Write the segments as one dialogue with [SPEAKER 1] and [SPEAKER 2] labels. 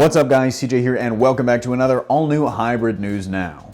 [SPEAKER 1] What's up guys, CJ here and welcome back to another all-new Hybrid News Now.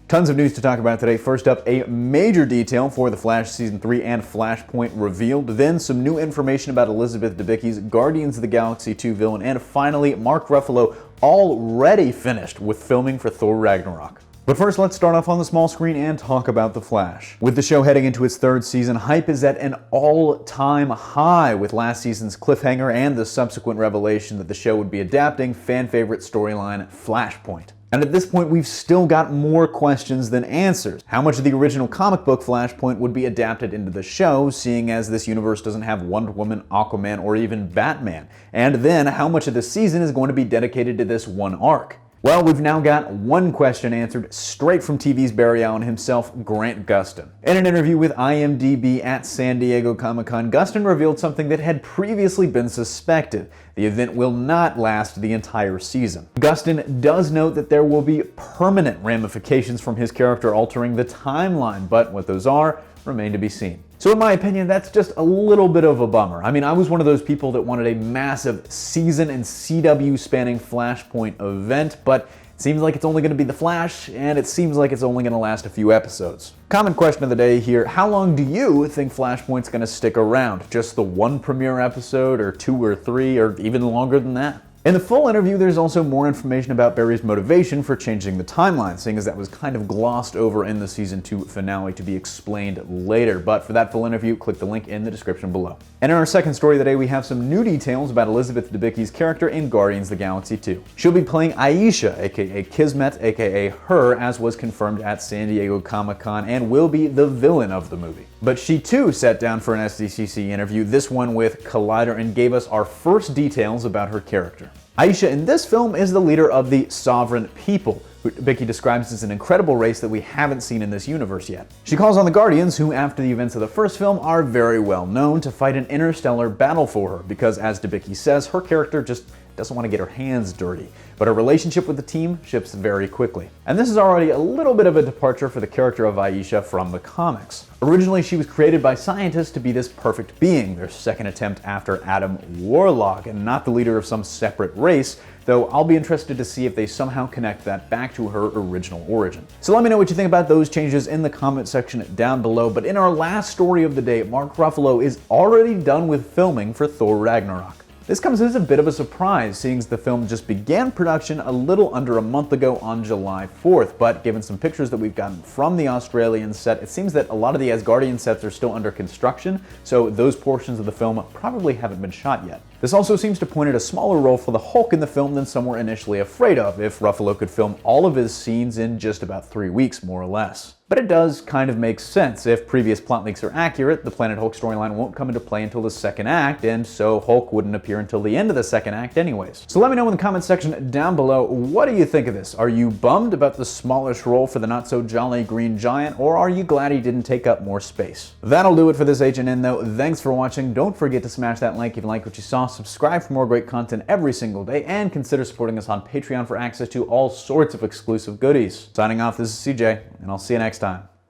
[SPEAKER 1] Tons of news to talk about today. First up, a major detail for The Flash Season 3 and Flashpoint revealed, then some new information about Elizabeth Debicki's Guardians of the Galaxy 2 villain, and finally, Mark Ruffalo already finished with filming for Thor Ragnarok. But first, let's start off on the small screen and talk about The Flash. With the show heading into its third season, hype is at an all-time high with last season's cliffhanger and the subsequent revelation that the show would be adapting fan-favorite storyline Flashpoint. And at this point, we've still got more questions than answers. How much of the original comic book Flashpoint would be adapted into the show, seeing as this universe doesn't have Wonder Woman, Aquaman, or even Batman? And then, how much of the season is going to be dedicated to this one arc? Well, we've now got one question answered straight from TV's Barry Allen himself, Grant Gustin. In an interview with IMDb at San Diego Comic-Con, Gustin revealed something that had previously been suspected. The event will not last the entire season. Gustin does note that there will be permanent ramifications from his character altering the timeline, but what those are remain to be seen. So in my opinion, that's just a little bit of a bummer. I mean, I was one of those people that wanted a massive season and CW spanning Flashpoint event, but it seems like it's only going to be The Flash, and it seems like it's only going to last a few episodes. Common question of the day here, how long do you think Flashpoint's going to stick around? Just the one premiere episode, or 2 or 3, or even longer than that? In the full interview, there's also more information about Barry's motivation for changing the timeline, seeing as that was kind of glossed over in the Season 2 finale to be explained later. But for that full interview, click the link in the description below. And in our second story of the day, we have some new details about Elizabeth Debicki's character in Guardians of the Galaxy 2. She'll be playing Aisha, aka Kismet, aka Her, as was confirmed at San Diego Comic-Con, and will be the villain of the movie. But she too sat down for an SDCC interview, this one with Collider, and gave us our first details about her character. Aisha in this film is the leader of the Sovereign People, who Debicki describes as an incredible race that we haven't seen in this universe yet. She calls on the Guardians, who after the events of the first film are very well known, to fight an interstellar battle for her, because as Debicki says, her character just doesn't want to get her hands dirty. But her relationship with the team shifts very quickly. And this is already a little bit of a departure for the character of Aisha from the comics. Originally, she was created by scientists to be this perfect being, their second attempt after Adam Warlock, and not the leader of some separate race, though I'll be interested to see if they somehow connect that back to her original origin. So let me know what you think about those changes in the comment section down below. But in our last story of the day, Mark Ruffalo is already done with filming for Thor Ragnarok. This comes as a bit of a surprise, seeing as the film just began production a little under a month ago on July 4th, but given some pictures that we've gotten from the Australian set, it seems that a lot of the Asgardian sets are still under construction, so those portions of the film probably haven't been shot yet. This also seems to point at a smaller role for the Hulk in the film than some were initially afraid of, if Ruffalo could film all of his scenes in just about 3 weeks, more or less. But it does kind of make sense. If previous plot leaks are accurate, the Planet Hulk storyline won't come into play until the second act, and so Hulk wouldn't appear until the end of the second act anyways. So let me know in the comment section down below, what do you think of this? Are you bummed about the smallish role for the not-so-jolly Green Giant, or are you glad he didn't take up more space? That'll do it for this HNN though. Thanks for watching. Don't forget to smash that like if you like what you saw, subscribe for more great content every single day, and consider supporting us on Patreon for access to all sorts of exclusive goodies. Signing off, this is CJ, and I'll see you next time.